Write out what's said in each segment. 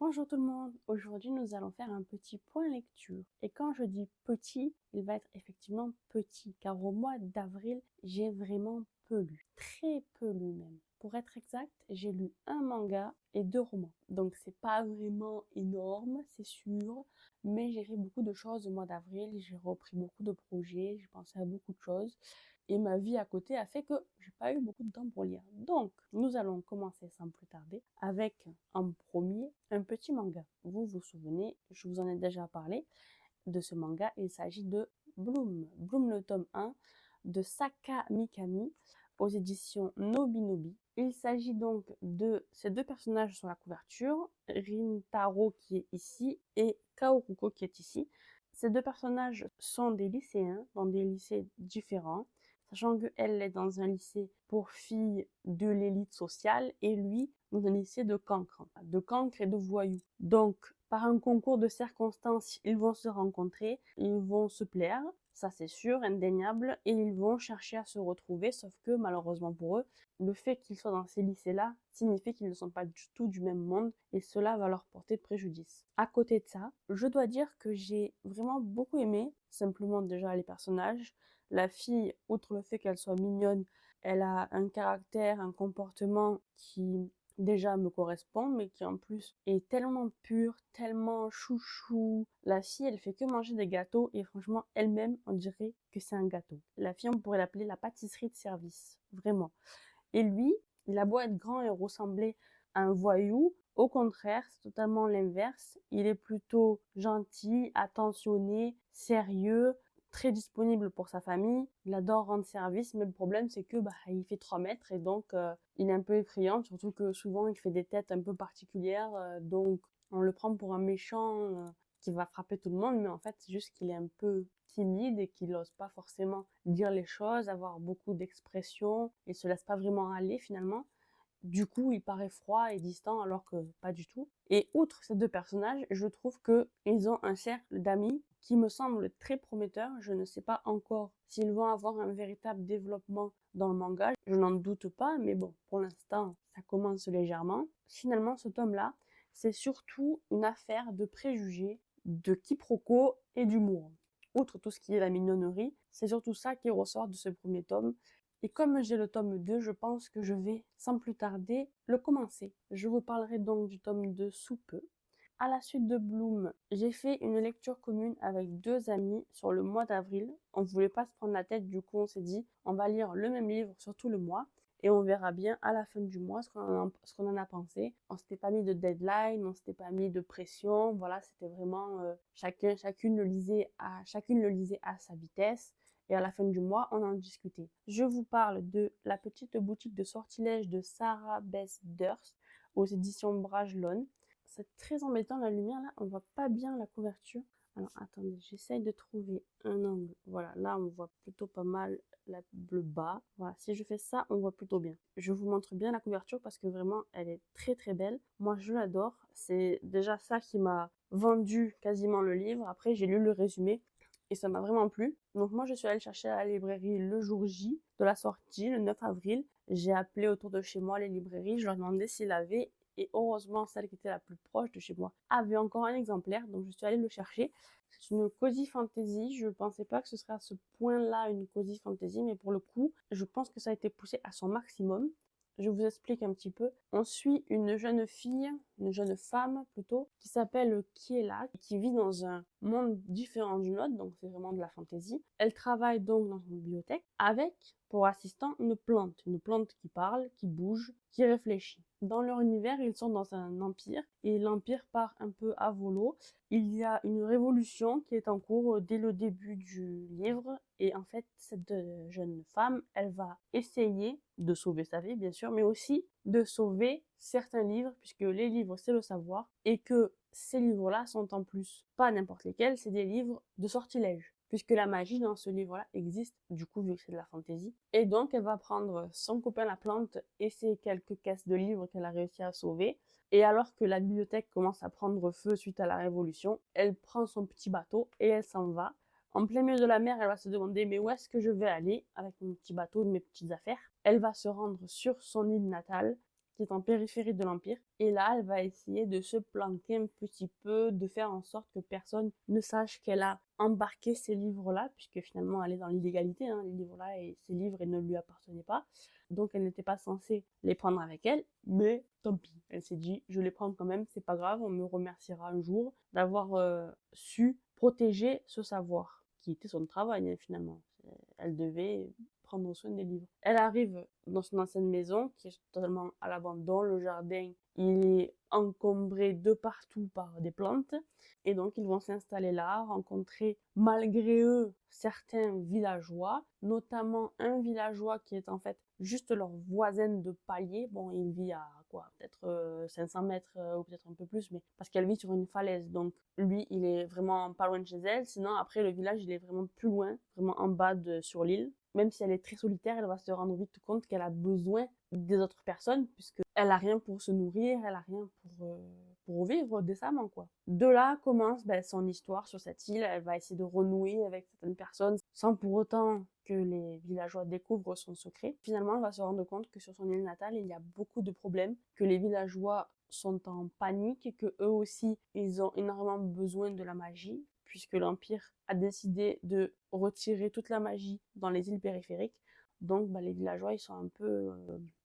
Bonjour tout le monde, aujourd'hui nous allons faire un petit point lecture. Et quand je dis petit, il va être effectivement petit, car au mois d'avril, j'ai vraiment peu lu, très peu lu même. Pour être exact, j'ai lu un manga et 2 romans. Donc c'est pas vraiment énorme, c'est sûr, mais j'ai fait beaucoup de choses au mois d'avril, j'ai repris beaucoup de projets, j'ai pensé à beaucoup de choses. Et ma vie à côté a fait que j'ai pas eu beaucoup de temps pour lire. Donc, nous allons commencer sans plus tarder avec en premier un petit manga. Vous vous souvenez, je vous en ai déjà parlé de ce manga. Il s'agit de Bloom. Bloom le tome 1 de Saka Mikami aux éditions Nobinobi. Il s'agit donc de ces deux personnages sur la couverture, Rintaro qui est ici et Kaoruko qui est ici. Ces deux personnages sont des lycéens dans des lycées différents, sachant qu'elle est dans un lycée pour filles de l'élite sociale et lui dans un lycée de cancres et de voyous. Donc, par un concours de circonstances, ils vont se rencontrer, ils vont se plaire, ça c'est sûr, indéniable, et ils vont chercher à se retrouver, sauf que malheureusement pour eux, le fait qu'ils soient dans ces lycées-là signifie qu'ils ne sont pas du tout du même monde, et cela va leur porter préjudice. À côté de ça, je dois dire que j'ai vraiment beaucoup aimé, simplement déjà les personnages. La fille, outre le fait qu'elle soit mignonne, elle a un caractère, un comportement qui déjà me correspond, mais qui en plus est tellement pure, tellement chouchou. La fille, elle fait que manger des gâteaux et franchement, elle-même, on dirait que c'est un gâteau. La fille, on pourrait l'appeler la pâtisserie de service, vraiment. Et lui, il a beau être grand et ressembler à un voyou, au contraire, c'est totalement l'inverse. Il est plutôt gentil, attentionné, sérieux, très disponible pour sa famille. Il adore rendre service, mais le problème c'est que il fait 3 mètres et donc il est un peu effrayant, surtout que souvent il fait des têtes un peu particulières, donc on le prend pour un méchant qui va frapper tout le monde, mais en fait c'est juste qu'il est un peu timide et qu'il n'ose pas forcément dire les choses, avoir beaucoup d'expressions et se laisse pas vraiment aller finalement. Du coup, il paraît froid et distant alors que pas du tout. Et outre ces deux personnages, je trouve qu'ils ont un cercle d'amis qui me semble très prometteur. Je ne sais pas encore s'ils vont avoir un véritable développement dans le manga. Je n'en doute pas, mais bon, pour l'instant, ça commence légèrement. Finalement, ce tome-là, c'est surtout une affaire de préjugés, de quiproquos et d'humour. Outre tout ce qui est la mignonnerie, c'est surtout ça qui ressort de ce premier tome. Et comme j'ai le tome 2, je pense que je vais, sans plus tarder, le commencer. Je vous parlerai donc du tome 2 sous peu. À la suite de Bloom, j'ai fait une lecture commune avec 2 amis sur le mois d'avril. On ne voulait pas se prendre la tête, du coup on s'est dit on va lire le même livre sur tout le mois et on verra bien à la fin du mois ce qu'on en a pensé. On s'était pas mis de deadline, on s'était pas mis de pression. Voilà, c'était vraiment chacune le lisait à sa vitesse. Et à la fin du mois, on en discutait. Je vous parle de La petite boutique de sortilèges de Sarah Beth Durst aux éditions Brajlon. C'est très embêtant la lumière là, on voit pas bien la couverture. Alors attendez, j'essaye de trouver un angle. Voilà, là on voit plutôt pas mal le bas. Voilà, si je fais ça, on voit plutôt bien. Je vous montre bien la couverture parce que vraiment elle est très très belle. Moi je l'adore. C'est déjà ça qui m'a vendu quasiment le livre. Après j'ai lu le résumé et ça m'a vraiment plu. Donc moi je suis allée chercher à la librairie le jour J de la sortie, le 9 avril. J'ai appelé autour de chez moi les librairies, je leur demandais s'ils avaient et heureusement celle qui était la plus proche de chez moi avait encore un exemplaire, donc je suis allée le chercher. C'est une cozy fantasy, je pensais pas que ce serait à ce point-là une cozy fantasy, mais pour le coup, je pense que ça a été poussé à son maximum. Je vous explique un petit peu. On suit une jeune fille, une jeune femme plutôt, qui s'appelle Kiela, qui vit dans un monde différent du nôtre, donc c'est vraiment de la fantaisie. Elle travaille donc dans une bibliothèque avec, pour assistant, une plante qui parle, qui bouge, qui réfléchit. Dans leur univers, ils sont dans un empire, et l'empire part un peu à volo. Il y a une révolution qui est en cours dès le début du livre, et en fait, cette jeune femme, elle va essayer de sauver sa vie, bien sûr, mais aussi de sauver certains livres, puisque les livres, c'est le savoir, et que ces livres-là sont en plus pas n'importe lesquels, c'est des livres de sortilèges, puisque la magie dans ce livre-là existe, du coup, vu que c'est de la fantaisie. Et donc, elle va prendre son copain la plante et ses quelques caisses de livres qu'elle a réussi à sauver. Et alors que la bibliothèque commence à prendre feu suite à la révolution, elle prend son petit bateau et elle s'en va. En plein milieu de la mer, elle va se demander mais où est-ce que je vais aller avec mon petit bateau, mes petites affaires. Elle va se rendre sur son île natale, qui est en périphérie de l'Empire. Et là, elle va essayer de se planquer un petit peu, de faire en sorte que personne ne sache qu'elle a embarqué ces livres-là, puisque finalement, elle est dans l'illégalité, hein, les livres-là, et ces livres, ils ne lui appartenaient pas. Donc, elle n'était pas censée les prendre avec elle, mais tant pis. Elle s'est dit, je les prends quand même, c'est pas grave, on me remerciera un jour d'avoir su protéger ce savoir, qui était son travail, hein, finalement. Elle devait prendre soin des livres. Elle arrive dans son ancienne maison, qui est totalement à l'abandon. Le jardin, il est encombré de partout par des plantes. Et donc, ils vont s'installer là, rencontrer, malgré eux, certains villageois, notamment un villageois qui est en fait juste leur voisin de palier. Bon, il vit à quoi, peut-être 500 mètres ou peut-être un peu plus, mais parce qu'elle vit sur une falaise. Donc, lui, il est vraiment pas loin de chez elle. Sinon, après, le village, il est vraiment plus loin, vraiment en bas sur l'île. Même si elle est très solitaire, elle va se rendre vite compte qu'elle a besoin des autres personnes, puisqu'elle n'a rien pour se nourrir, elle n'a rien pour vivre décemment, quoi. De là commence son histoire sur cette île. Elle va essayer de renouer avec certaines personnes, sans pour autant que les villageois découvrent son secret. Finalement, elle va se rendre compte que sur son île natale, il y a beaucoup de problèmes, que les villageois sont en panique et que eux aussi, ils ont énormément besoin de la magie, puisque l'Empire a décidé de retirer toute la magie dans les îles périphériques. Donc, les villageois, ils sont un peu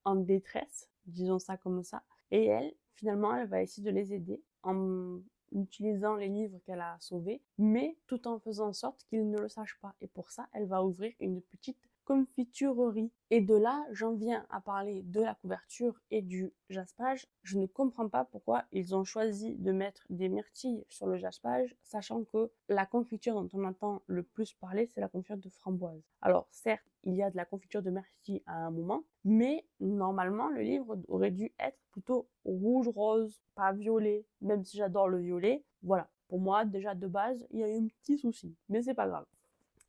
en détresse, disons ça comme ça. Et elle, finalement, elle va essayer de les aider en utilisant les livres qu'elle a sauvés, mais tout en faisant en sorte qu'ils ne le sachent pas. Et pour ça, elle va ouvrir une petite confiturerie. Et de là, j'en viens à parler de la couverture et du jaspage. Je ne comprends pas pourquoi ils ont choisi de mettre des myrtilles sur le jaspage, sachant que la confiture dont on entend le plus parler, c'est la confiture de framboise. Alors certes, il y a de la confiture de myrtille à un moment, mais normalement, le livre aurait dû être plutôt rouge-rose, pas violet, même si j'adore le violet. Voilà, pour moi, déjà de base, il y a eu un petit souci, mais c'est pas grave.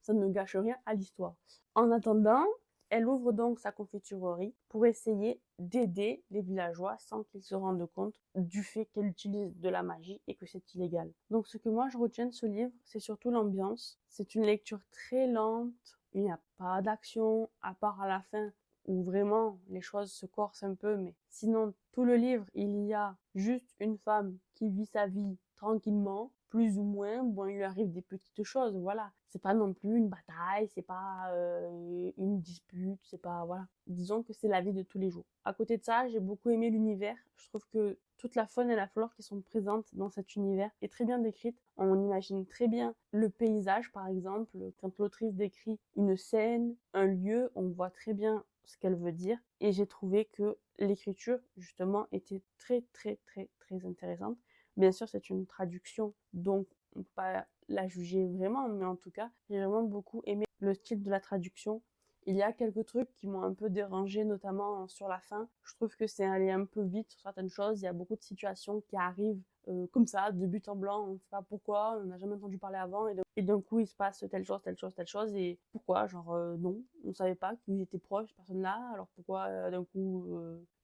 Ça ne gâche rien à l'histoire. En attendant, elle ouvre donc sa confiturerie pour essayer d'aider les villageois sans qu'ils se rendent compte du fait qu'elle utilise de la magie et que c'est illégal. Donc ce que moi je retiens de ce livre, c'est surtout l'ambiance. C'est une lecture très lente, il n'y a pas d'action, à part à la fin où vraiment les choses se corsent un peu, mais sinon tout le livre, il y a juste une femme qui vit sa vie tranquillement, plus ou moins. Bon, il lui arrive des petites choses, voilà. C'est pas non plus une bataille, c'est pas une dispute, c'est pas, voilà. Disons que c'est la vie de tous les jours. À côté de ça, j'ai beaucoup aimé l'univers. Je trouve que toute la faune et la flore qui sont présentes dans cet univers est très bien décrite. On imagine très bien le paysage, par exemple. Quand l'autrice décrit une scène, un lieu, on voit très bien ce qu'elle veut dire. Et j'ai trouvé que l'écriture, justement, était très, très, très, très intéressante. Bien sûr, c'est une traduction, donc on ne peut pas la juger vraiment, mais en tout cas, j'ai vraiment beaucoup aimé le style de la traduction. Il y a quelques trucs qui m'ont un peu dérangé, notamment sur la fin. Je trouve que c'est allé un peu vite sur certaines choses. Il y a beaucoup de situations qui arrivent comme ça, de but en blanc. On ne sait pas pourquoi, on n'a jamais entendu parler avant. Et d'un coup, il se passe telle chose, telle chose, telle chose. Et pourquoi? Genre, non, on ne savait pas qu'ils étaient proches, ces personnes-là. Alors pourquoi d'un coup,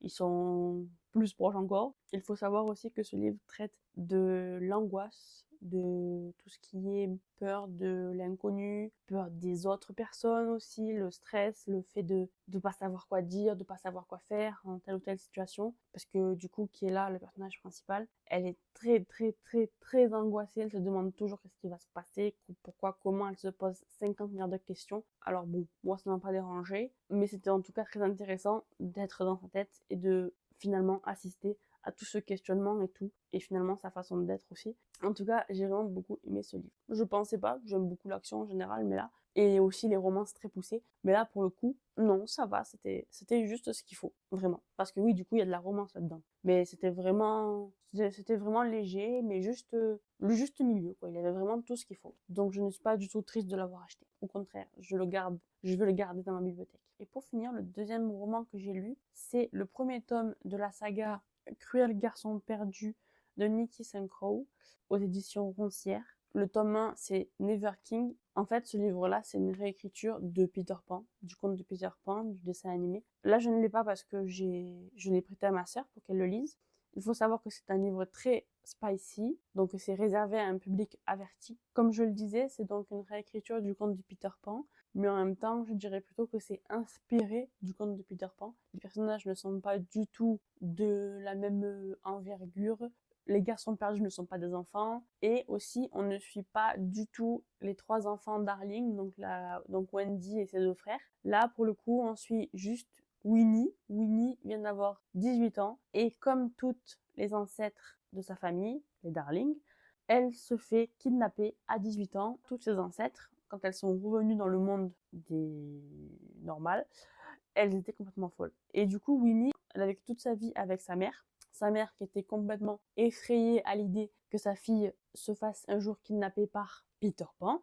ils sont plus proches encore? Il faut savoir aussi que ce livre traite de l'angoisse, de tout ce qui est peur de l'inconnu, peur des autres personnes aussi, le stress, le fait de pas savoir quoi dire, de pas savoir quoi faire en telle ou telle situation. Parce que du coup, qui est là, le personnage principal, elle est très très très très angoissée, elle se demande toujours qu'est-ce qui va se passer, pourquoi, comment, elle se pose 50 milliards de questions. Alors bon, moi ça m'a pas dérangé, mais c'était en tout cas très intéressant d'être dans sa tête et de finalement assister à tout ce questionnement et tout, et finalement sa façon d'être aussi. En tout cas, j'ai vraiment beaucoup aimé ce livre. Je pensais pas, j'aime beaucoup l'action en général, mais là, et aussi les romances très poussées, mais là pour le coup, non, ça va, c'était juste ce qu'il faut, vraiment. Parce que oui, du coup, il y a de la romance là-dedans, mais c'était vraiment léger, mais juste le juste milieu, quoi. Il y avait vraiment tout ce qu'il faut. Donc je ne suis pas du tout triste de l'avoir acheté. Au contraire, je veux le garder dans ma bibliothèque. Et pour finir, le deuxième roman que j'ai lu, c'est le premier tome de la saga Cruel garçon perdu de Nicky St. Crow aux éditions Roncière. Le tome 1, c'est Never King. En fait, ce livre-là, c'est une réécriture de Peter Pan, du conte de Peter Pan, du dessin animé. Là, je ne l'ai pas parce que je l'ai prêté à ma sœur pour qu'elle le lise. Il faut savoir que c'est un livre très spicy, donc c'est réservé à un public averti. Comme je le disais, c'est donc une réécriture du conte de Peter Pan, mais en même temps, je dirais plutôt que c'est inspiré du conte de Peter Pan. Les personnages ne sont pas du tout de la même envergure. Les garçons perdus ne sont pas des enfants. Et aussi, on ne suit pas du tout les 3 enfants Darling, donc Wendy et ses 2 frères. Là, pour le coup, on suit juste Winnie. Winnie vient d'avoir 18 ans. Et comme toutes les ancêtres de sa famille, les Darling, elle se fait kidnapper à 18 ans. Toutes ses ancêtres, quand elles sont revenues dans le monde des normales, elles étaient complètement folles. Et du coup, Winnie, elle a vécu toute sa vie avec sa mère qui était complètement effrayée à l'idée que sa fille se fasse un jour kidnapper par Peter Pan.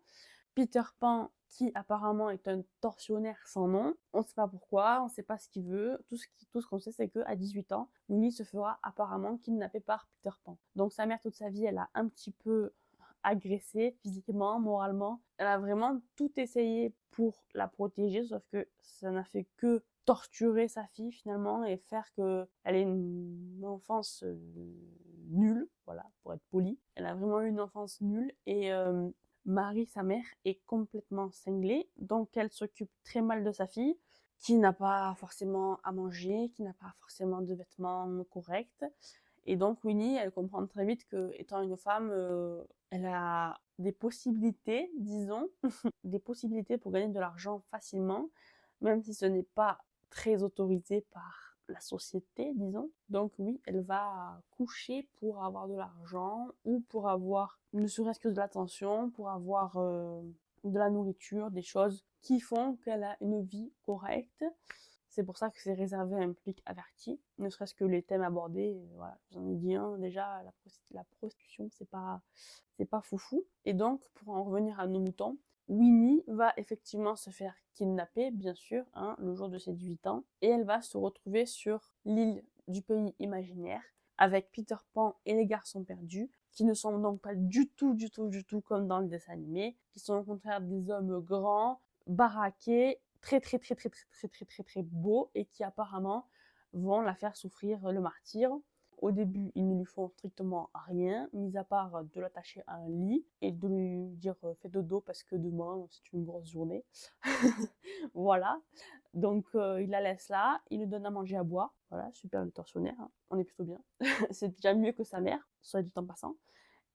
Peter Pan, qui apparemment est un tortionnaire sans nom. On ne sait pas pourquoi, on ne sait pas ce qu'il veut. Tout ce qu'on sait, c'est qu'à 18 ans, Winnie se fera apparemment kidnapper par Peter Pan. Donc sa mère, toute sa vie, elle a un petit peu agressée physiquement, moralement. Elle a vraiment tout essayé pour la protéger, sauf que ça n'a fait que torturer sa fille finalement et faire qu'elle ait une enfance nulle, voilà, pour être polie. Elle a vraiment eu une enfance nulle et Marie, sa mère, est complètement cinglée, donc elle s'occupe très mal de sa fille, qui n'a pas forcément à manger, qui n'a pas forcément de vêtements corrects. Et donc Winnie, elle comprend très vite que, étant une femme, elle a des possibilités, disons, des possibilités pour gagner de l'argent facilement, même si ce n'est pas très autorisé par la société, disons. Donc oui, elle va coucher pour avoir de l'argent ou pour avoir ne serait-ce que de l'attention, pour avoir de la nourriture, des choses qui font qu'elle a une vie correcte. C'est pour ça que c'est réservé à un public averti, ne serait-ce que les thèmes abordés, voilà, j'en ai dit un, déjà, la prostitution, c'est pas foufou. Et donc, pour en revenir à nos moutons, Winnie va effectivement se faire kidnapper, bien sûr, hein, le jour de ses 18 ans, et elle va se retrouver sur l'île du pays imaginaire, avec Peter Pan et les garçons perdus, qui ne sont donc pas du tout comme dans le dessin animé, qui sont au contraire des hommes grands, baraqués, très beaux et qui apparemment vont la faire souffrir le martyre. Au début, ils ne lui font strictement rien, mis à part de l'attacher à un lit et de lui dire fais dodo parce que demain c'est une grosse journée. Voilà. Donc il la laisse là, il lui donne à manger à boire. Voilà, super le tortionnaire, hein. On est plutôt bien. C'est déjà mieux que sa mère, soit du temps passant.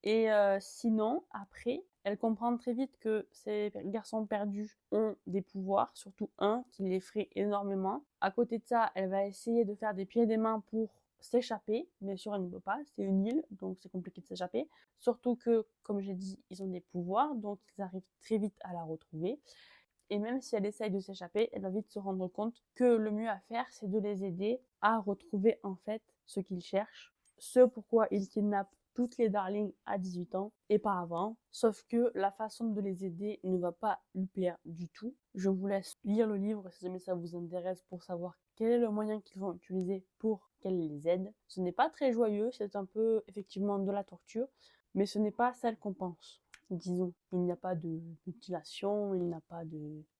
Et sinon, après, elle comprend très vite que ces garçons perdus ont des pouvoirs, surtout un qui l'effraie énormément. À côté de ça, elle va essayer de faire des pieds et des mains pour s'échapper. Bien sûr, elle ne peut pas, c'est une île, donc c'est compliqué de s'échapper. Surtout que, comme j'ai dit, ils ont des pouvoirs, donc ils arrivent très vite à la retrouver. Et même si elle essaye de s'échapper, elle va vite se rendre compte que le mieux à faire, c'est de les aider à retrouver en fait ce qu'ils cherchent, ce pourquoi ils kidnappent toutes les darlings à 18 ans et pas avant. Sauf que la façon de les aider ne va pas lui plaire du tout. Je vous laisse lire le livre si jamais ça vous intéresse pour savoir quel est le moyen qu'ils vont utiliser pour qu'elle les aide. Ce n'est pas très joyeux, c'est un peu effectivement de la torture, mais ce n'est pas celle qu'on pense. Disons, il n'y a pas de mutilation, il n'y a pas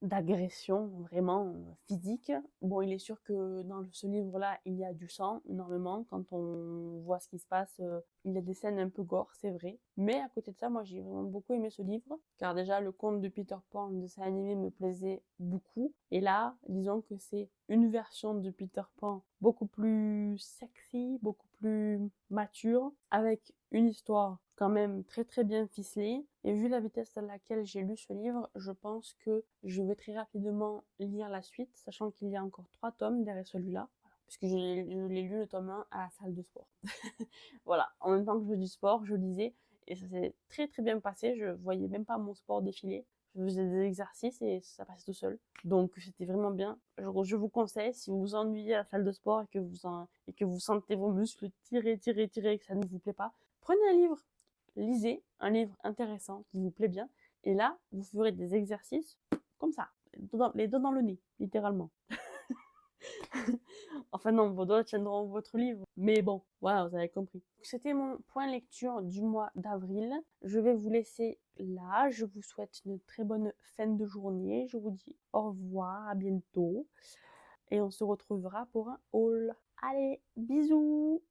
d'agression vraiment physique. Bon, il est sûr que dans ce livre-là, il y a du sang énormément. Quand on voit ce qui se passe, il y a des scènes un peu gore, c'est vrai. Mais à côté de ça, moi j'ai vraiment beaucoup aimé ce livre, car déjà le conte de Peter Pan, le dessin animé, me plaisait beaucoup. Et là, disons que c'est une version de Peter Pan beaucoup plus sexy, beaucoup plus mature, avec une histoire quand même très bien ficelée. Et vu la vitesse à laquelle j'ai lu ce livre, je pense que je vais très rapidement lire la suite, sachant qu'il y a encore 3 tomes derrière celui-là, puisque je l'ai lu le tome 1 à la salle de sport. Voilà, en même temps que je faisais du sport, je lisais, et ça s'est très bien passé, je voyais même pas mon sport défiler. Je faisais des exercices et ça passait tout seul. Donc c'était vraiment bien. Je vous conseille, si vous vous ennuyez à la salle de sport et que vous sentez vos muscles tirer et que ça ne vous plaît pas, prenez un livre, lisez un livre intéressant qui vous plaît bien, et là, vous ferez des exercices comme ça, les doigts dans le nez, littéralement. Enfin non, vos doigts tiendront votre livre, mais bon, voilà, vous avez compris. C'était mon point lecture du mois d'avril. Je vais vous laisser là, je vous souhaite une très bonne fin de journée, je vous dis au revoir, à bientôt, et on se retrouvera pour un haul. Allez, bisous!